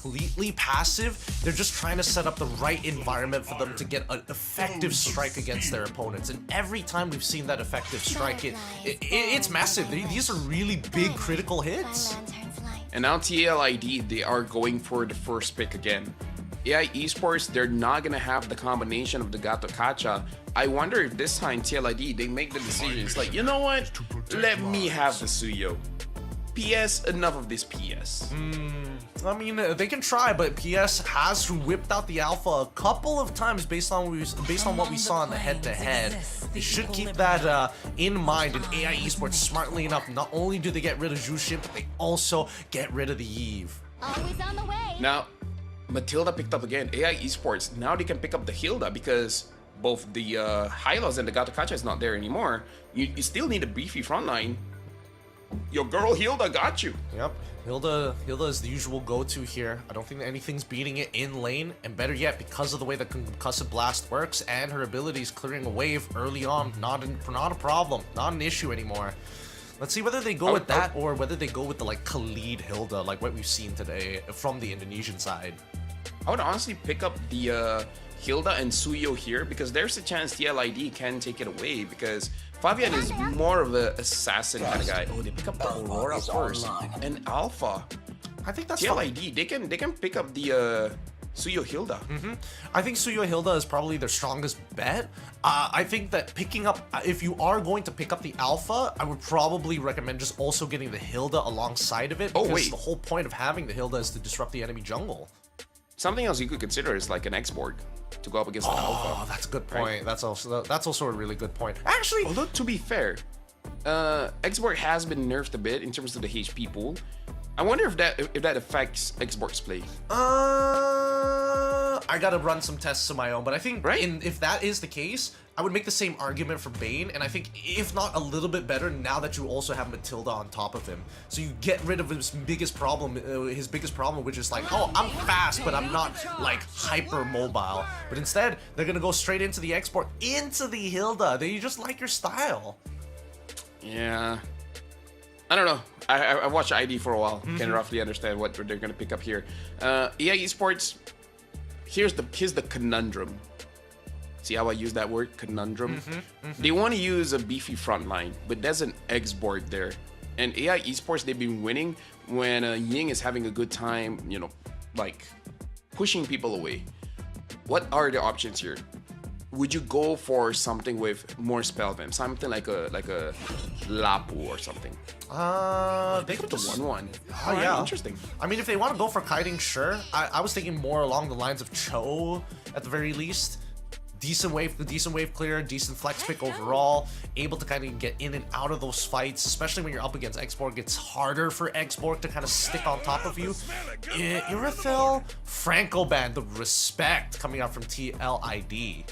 completely passive. They're just trying to set up the right environment for them to get an effective strike against their opponents. And every time we've seen that effective strike, it's massive. These are really big critical hits. And now TLID, they are going for the first pick again. AI Esports, they're not gonna have the combination of the Gato Kacha. I wonder if this time TLID, they make the decision. It's like, you know what? Let me have the Suyo. PS, enough of this PS. I mean, they can try, but PS has whipped out the alpha a couple of times based on what we saw in the head-to-head. They should keep that in mind. And AI Esports, smartly enough, not only do they get rid of Jushin, but they also get rid of the Eve. Always on the way. Now, Matilda picked up again. AI Esports, now they can pick up the Hilda because both the Hylos and the Gato Kacha is not there anymore. You still need a beefy frontline. Your girl Hilda got you. Yep, Hilda is the usual go-to here. I don't think that anything's beating it in lane, and better yet, because of the way the concussive blast works and her abilities clearing a wave early on, not a problem, not an issue anymore. Let's see whether they go with that or whether they go with the like TLID Hilda, like what we've seen today from the Indonesian side. I would honestly pick up the Hilda and Suyo here because there's a chance TLID can take it away because Fabian is more of an assassin kind of guy. Oh, they pick up the Aurora first and Alpha. I think that's TLID. They can pick up the Suyo Hilda. I think Suyo Hilda is probably their strongest bet. I think that picking up, if you are going to pick up the Alpha, I would probably recommend just also getting the Hilda alongside of it. Because the whole point of having the Hilda is to disrupt the enemy jungle. Something else you could consider is like an X-Borg to go up against the Alpha. Oh, that's a good point. Right? That's also a really good point. Actually, although to be fair, X-Borg has been nerfed a bit in terms of the HP pool. I wonder if that affects X-Borg's play. I gotta run some tests of my own, but I think if that is the case, I would make the same argument for Bane, and I think if not a little bit better now that you also have Matilda on top of him. So you get rid of his biggest problem, which is like, oh, I'm fast, but I'm not like hyper mobile. But instead, they're gonna go straight into the export, into the Hilda. They just like your style. Yeah. I don't know. I watched ID for a while. Can roughly understand what they're gonna pick up here. AI Esports. Here's the conundrum. See how I use that word, conundrum? They want to use a beefy front line, but there's an X-Borg there. And AI Esports, they've been winning when Ying is having a good time, you know, like pushing people away. What are the options here? Would you go for something with more spell vamp, something like a Lapu or something? They could just 1-1. Oh yeah, interesting. I mean, if they want to go for kiting, sure. I was thinking more along the lines of Cho at the very least. Decent wave clear, decent flex pick overall. Able to kind of get in and out of those fights, especially when you're up against X-Borg. It's harder for X-Borg to kind of stick on top of you. Irithel, Franco Band, the respect coming out from TLID.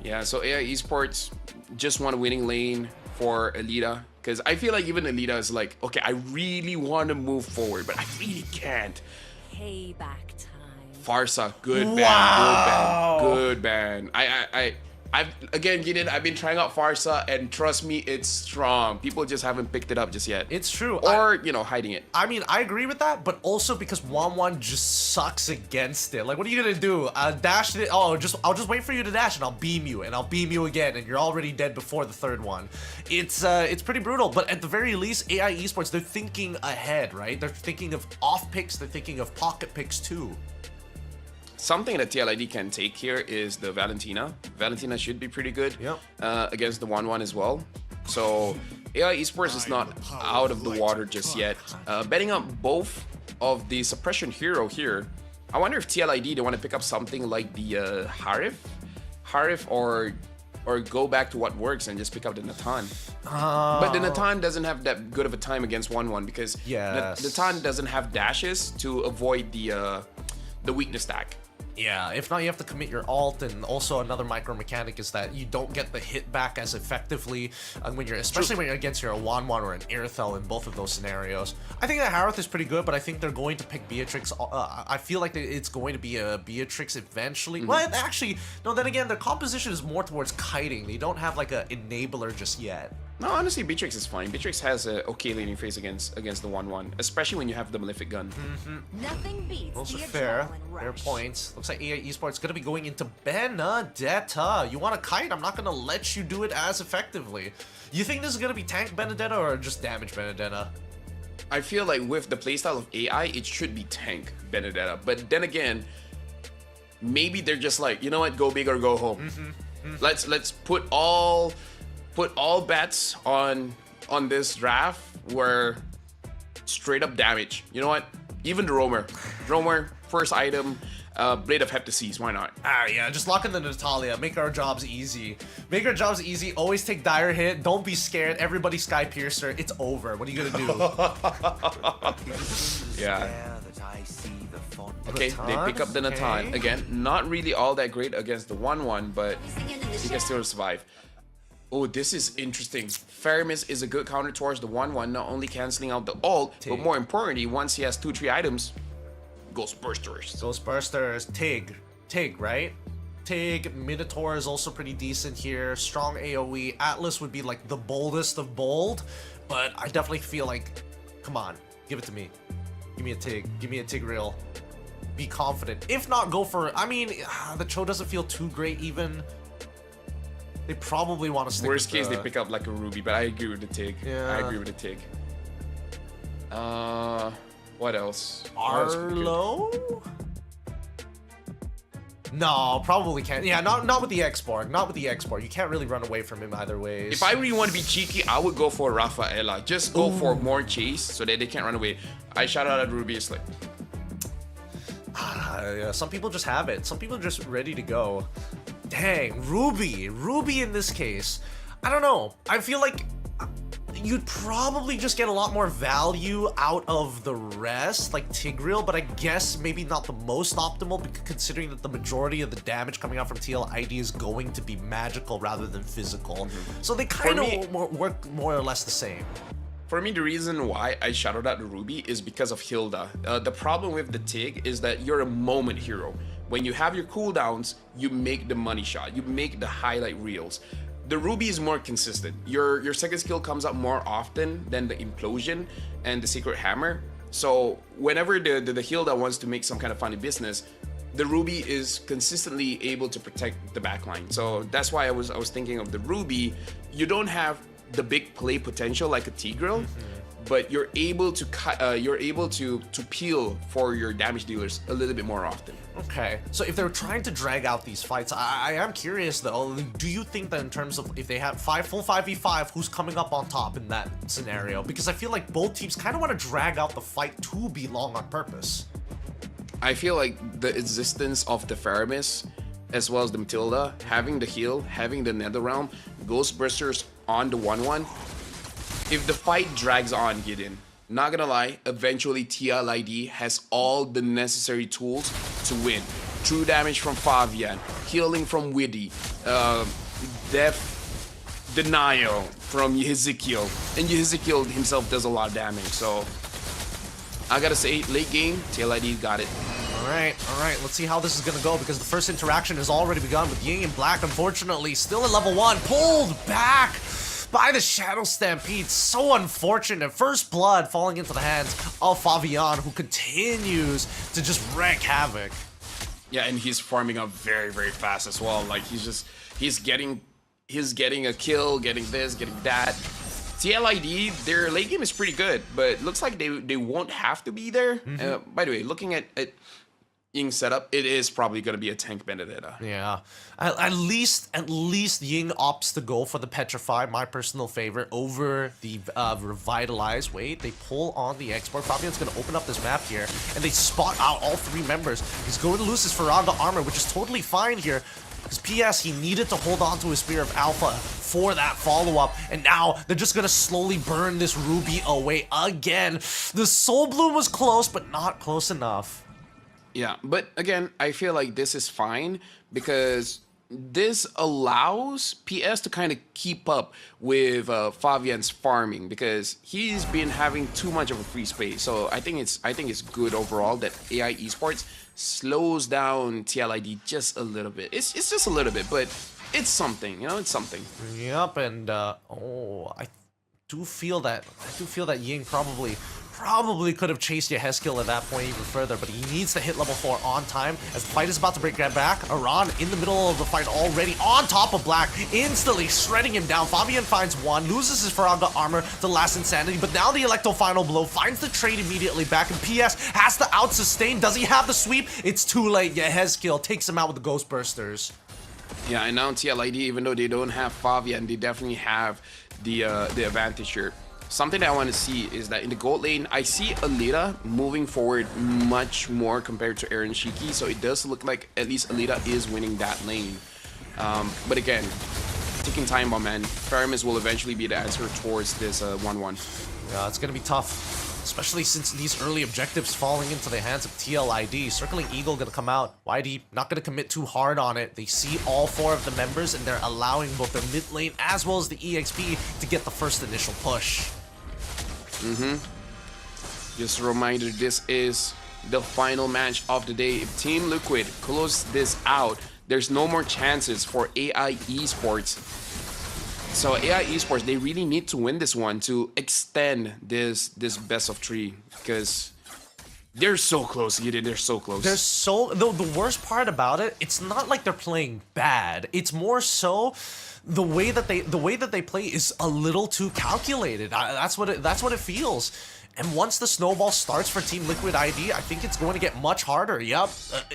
Yeah, so AI Esports just want a winning lane for Alita. Because I feel like even Alita is like, okay, I really want to move forward, but I really can't. Payback time. Farsa, good band, good band. I've again, Gideon, I've been trying out Farsa, and trust me, it's strong. People just haven't picked it up just yet. It's true. Or, you know, hiding it. I mean, I agree with that, but also because 1-1 just sucks against it. Like, what are you gonna do? Dash it? Oh, I'll just wait for you to dash, and I'll beam you, and I'll beam you again, and you're already dead before the third one. It's pretty brutal, but at the very least, AI Esports, they're thinking ahead, right? They're thinking of off picks, they're thinking of pocket picks too. Something that TLID can take here is the Valentina. Valentina should be pretty good against the 1-1 as well. So AI Esports is not out of the water just yet. Betting on both of the suppression hero here. I wonder if TLID, they want to pick up something like the Harif or go back to what works and just pick up the Natan. But the Natan doesn't have that good of a time against 1-1 because Natan doesn't have dashes to avoid the weakness stack. Yeah, if not, you have to commit your ult, and also another micro mechanic is that you don't get the hit back as effectively when you're, especially when you're against your Wanwan or an Irithel in both of those scenarios. I think that Harith is pretty good, but I think they're going to pick Beatrix. I feel like it's going to be a Beatrix eventually. Well, actually, no. Then again, their composition is more towards kiting. They don't have like a enabler just yet. No, honestly, Beatrix is fine. Beatrix has a okay laning phase against the 1-1, especially when you have the Malefic gun. Nothing beats Those are the fair. adrenaline Fair rush. points. Looks like EA Esports gonna be going into Benedetta. You want a kite? I'm not gonna let you do it as effectively. You think this is gonna be tank Benedetta or just damage Benedetta? I feel like with the playstyle of AI, it should be tank Benedetta. But then again, maybe they're just like, you know what, go big or go home. Let's put all bets on this draft where straight up damage. You know what? Even the Roamer, first item, Blade of Heptases, why not? Ah, yeah, just lock in the Natalia. Make our jobs easy. Make our jobs easy. Always take dire hit. Don't be scared. Everybody Sky Piercer. It's over. What are you gonna do? Yeah. Okay, they pick up the Natan. Okay. Again, not really all that great against the 1-1, but he can still survive. Oh, this is interesting. Faramis is a good counter towards the 1-1, not only canceling out the ult, but more importantly, once he has 2-3 items, Ghost Bursters. Ghost Bursters. Tig, right? Tig, Minotaur is also pretty decent here. Strong AoE. Atlas would be like the boldest of bold, but I definitely feel like, come on, give it to me. Give me a Tig. Give me a Tigreal. Be confident. If not, go for, I mean, the Cho doesn't feel too great even. They probably want to stick Worst with case, they pick up like a Ruby, but I agree with the Tig. Yeah. I agree with the Tig. What else? What else could be good? Arlo? No, probably can't. Yeah, not with the X-Borg. Not with the X-Borg. You can't really run away from him either ways. If I really want to be cheeky, I would go for Rafaela. Just go for more chase so that they can't run away. I shout out at Ruby. It's like, yeah, some people just have it. Some people are just ready to go. Dang, Ruby. Ruby in this case. I don't know. I feel like you'd probably just get a lot more value out of the rest, like Tigreal, but I guess maybe not the most optimal, considering that the majority of the damage coming out from TLID is going to be magical rather than physical. So they kind of work more or less the same. for me, the reason why I shouted out the Ruby is because of Hilda. The problem with the Tig is that you're a moment hero. When you have your cooldowns, you make the money shot, you make the highlight reels. The Ruby is more consistent. Your second skill comes up more often than the Implosion and the Secret Hammer. So whenever the Hilda wants to make some kind of funny business, the Ruby is consistently able to protect the backline. So that's why I was thinking of the Ruby. You don't have the big play potential like a Tigreal, but you're able to to peel for your damage dealers a little bit more often. Okay, so if they're trying to drag out these fights, I am curious though, do you think that in terms of if they have full 5v5, who's coming up on top in that scenario? Because I feel like both teams kind of want to drag out the fight to be long on purpose. I feel like the existence of the Faramis, as well as the Matilda, having the heal, having the Netherrealm, Ghost Bursters on the 1-1, if the fight drags on, Gideon, not gonna lie, eventually TLID has all the necessary tools to win. True damage from Favian, healing from Widdy, death denial from Yehizekiel, and Yehizekiel himself does a lot of damage, so I gotta say, late game, TLID got it. All right, let's see how this is gonna go, because the first interaction has already begun with Ying and Black, unfortunately, still at level 1, pulled back by the Shadow Stampede. So unfortunate. First blood falling into the hands of Favian, who continues to just wreak havoc. Yeah, and he's farming up very, very fast as well. Like he's getting a kill, getting this, getting that. TLID, their late game is pretty good, but looks like they won't have to be there. By the way, looking at Ying's setup, it is probably going to be a tank Benedetta. Yeah, at least Ying opts to go for the Petrify, my personal favorite, over the Revitalize. Wait, they pull on the Export. Fabian's going to open up this map here, and they spot out all three members. He's going to lose his Faranda armor, which is totally fine here. Because PS, he needed to hold on to his Spear of Alpha for that follow-up, and now they're just gonna slowly burn this Ruby away again. The Soul Bloom was close, but not close enough. Yeah, but again, I feel like this is fine because this allows PS to kind of keep up with Favian's farming, because he's been having too much of a free space. So I think it's good overall that AI Esports slows down TLID just a little bit. It's just a little bit, but it's something, you know, it's something. Yep, and oh, I do feel that Ying probably could have chased Yehezkiel at that point even further, but he needs to hit level 4 on time as the fight is about to break back. Iran in the middle of the fight already on top of Black, instantly shredding him down. Fabian finds one, loses his Faraga armor to last insanity, but now the Electro final blow finds the trade immediately back, and PS has to out sustain. Does he have the sweep? It's too late. Yehezkiel takes him out with the Ghost Bursters. Yeah, and now TLID, even though they don't have Fabian, they definitely have the advantage here. Something that I want to see is that in the gold lane, I see Alita moving forward much more compared to Aaron Shiki, so it does look like at least Alita is winning that lane. But again, ticking time bomb, man. Paramis will eventually be the answer towards this 1-1. Yeah, it's gonna be tough, especially since these early objectives falling into the hands of TLID. Circling Eagle gonna come out. YD not gonna commit too hard on it. They see all 4 of the members and they're allowing both their mid lane as well as the EXP to get the first initial push. Just a reminder, this is the final match of the day. If Team Liquid close this out, there's no more chances for AI Esports. So AI Esports, they really need to win this one to extend this best of 3, because they're so close, Eden. They're so close. They're so... The worst part about it, it's not like they're playing bad. It's more so... The way that they play is a little too calculated. That's what it feels. And once the snowball starts for Team Liquid ID, I think it's going to get much harder. Yep,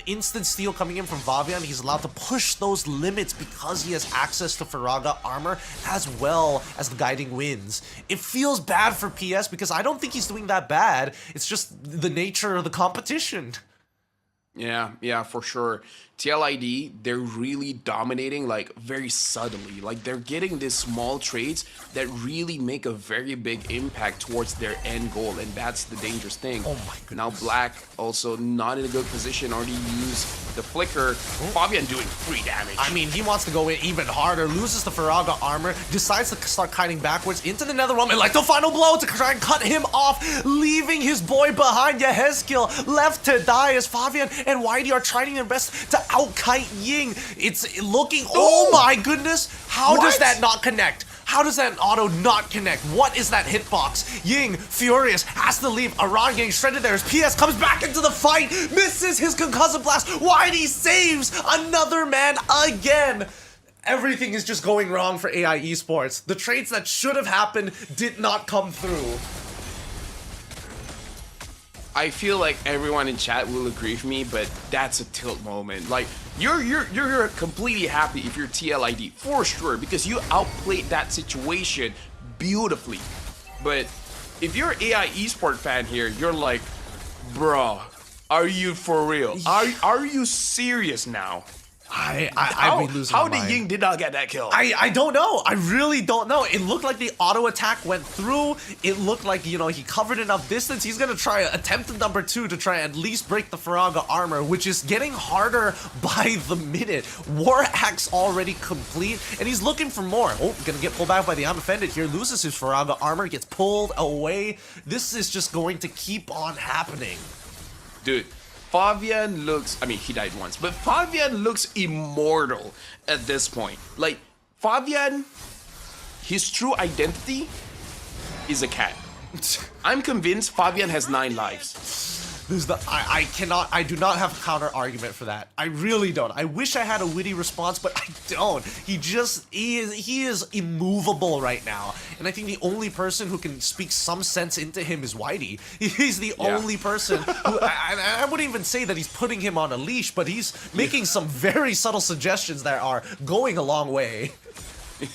instant steal coming in from Vavian. He's allowed to push those limits because he has access to Faraga armor as well as the guiding winds. It feels bad for PS because I don't think he's doing that bad. It's just the nature of the competition. Yeah, for sure. TLID, they're really dominating, like, very subtly. Like, they're getting these small trades that really make a very big impact towards their end goal, and that's the dangerous thing. Oh my goodness. Now Black also not in a good position, already used the flicker. Fabian doing 3 damage. I mean, he wants to go in even harder, loses the Faraga armor, decides to start kiting backwards into the nether realm, and like the final blow to try and cut him off, leaving his boy behind. Yehezkiel left to die as Fabian and YD are trying their best to out-kite Ying. It's looking, oh my goodness, how does that not connect? How does that auto not connect? What is that hitbox? Ying, furious, has to leave. Aran getting shredded there as PS comes back into the fight, misses his concussive blast. YD saves another man again. Everything is just going wrong for AI Esports. The trades that should have happened did not come through. I feel like everyone in chat will agree with me, but that's a tilt moment. Like, you're completely happy if you're TLID, for sure, because you outplayed that situation beautifully. But if you're an AI Esport fan here, you're like, bro, are you for real? Are you serious now? I'd be losing my mind. How did Ying did not get that kill? I don't know. I really don't know. It looked like the auto attack went through. It looked like, you know, he covered enough distance. He's going to try attempt number 2 to try and at least break the Faraga armor, which is getting harder by the minute. War Axe already complete, and he's looking for more. Oh, going to get pulled back by the Unoffended here. Loses his Faraga armor, gets pulled away. This is just going to keep on happening. Dude. Fabian looks, I mean, he died once, but Fabian looks immortal at this point. Like, Fabian, his true identity is a cat. I'm convinced Fabian has 9 lives. I do not have a counter argument for that. I really don't. I wish I had a witty response, but I don't. He is immovable right now. And I think the only person who can speak some sense into him is Whitey. He's the only person who, I wouldn't even say that he's putting him on a leash, but he's making some very subtle suggestions that are going a long way.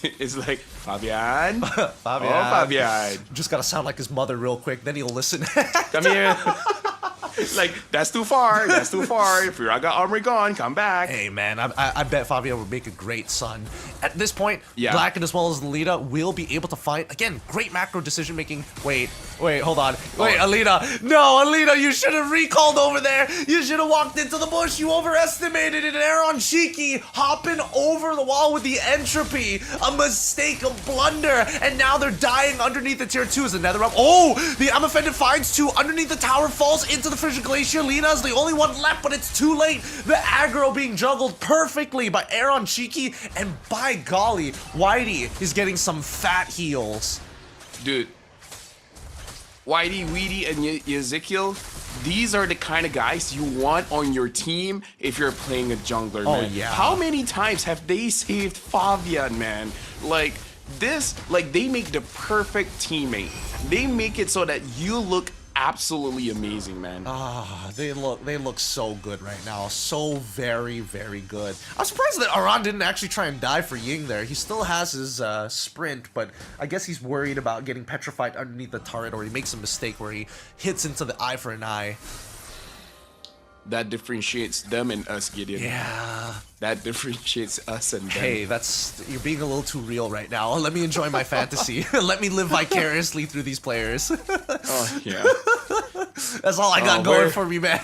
It's like, Fabian. Fabian. Oh, Fabian. Just gotta sound like his mother real quick, then he'll listen. Come here. Like, that's too far. That's too far. If I got armor gone, come back. Hey, man, I bet Fabian would make a great son. At this point, yeah. Black and as well as Alita will be able to fight. Again, great macro decision making. Wait, hold on. Wait, Alita. No, Alita, you should have recalled over there. You should have walked into the bush. You overestimated it. Aaron Shiki hopping over the wall with the entropy. A mistake, a blunder. And now they're dying underneath the tier 2 as the nether realm. Oh, the Unoffended finds 2 underneath the tower, falls into the for Glacier. Lina's the only one left, but it's too late. The aggro being juggled perfectly by Aaron Cheeky, and by golly, Whitey is getting some fat heals. Dude, Whitey, Weedy, and Ezekiel, these are the kind of guys you want on your team if you're playing a jungler, man. Oh, yeah. How many times have they saved Fabian, man? Like, this, like, they make the perfect teammate. They make it so that you look absolutely amazing, man. They look so good right now. So very, very good. I'm surprised that Aran didn't actually try and die for Ying there. He still has his sprint, but I guess he's worried about getting petrified underneath the turret, or he makes a mistake where he hits into the eye for an eye. That differentiates them and us, Gideon. Yeah. That differentiates us and them. Hey, you're being a little too real right now. Let me enjoy my fantasy. Let me live vicariously through these players. Oh, yeah. That's all I got going for me, man.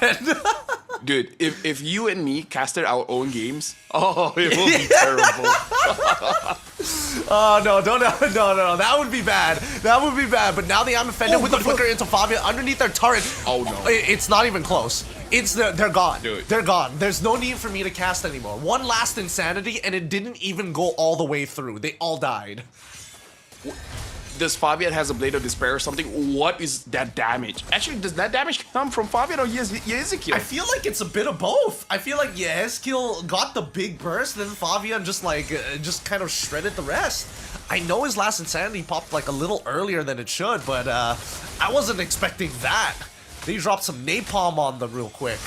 Dude, if you and me casted our own games, oh, it will be terrible. Oh, no, that would be bad. That would be bad. But now the I'm offended with the flicker into Fabia underneath their turret. Oh, no. It's not even close. They're gone. Dude. They're gone. There's no need for me to cast anymore. One last insanity, and it didn't even go all the way through. They all died. Does Fabian has a Blade of Despair or something? What is that damage? Actually, does that damage come from Fabian or Ezekiel? I feel like it's a bit of both. I feel like Ezekiel got the big burst, then Fabian just kind of shredded the rest. I know his last insanity popped like a little earlier than it should, but I wasn't expecting that. They dropped some napalm on them real quick.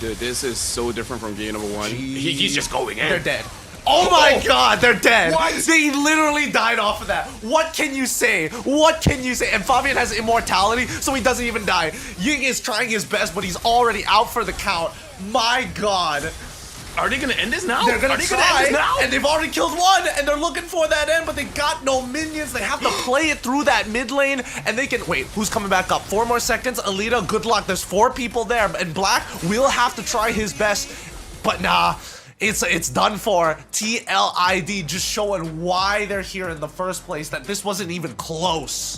Dude, this is so different from game number one. He's just going in. They're dead. Oh my god, they're dead. What? They literally died off of that. What can you say? What can you say? And Fabian has immortality, so he doesn't even die. Ying is trying his best, but he's already out for the count. My god. Are they gonna end this now? They're gonna try, end this now? and they've already killed one, and they're looking for that end, but they got no minions. They have to play it through that mid lane, and they can... Wait, who's coming back up? 4 more seconds. Alita, good luck. There's 4 people there, and Black will have to try his best, but nah. It's done for. TLID just showing why they're here in the first place, that this wasn't even close.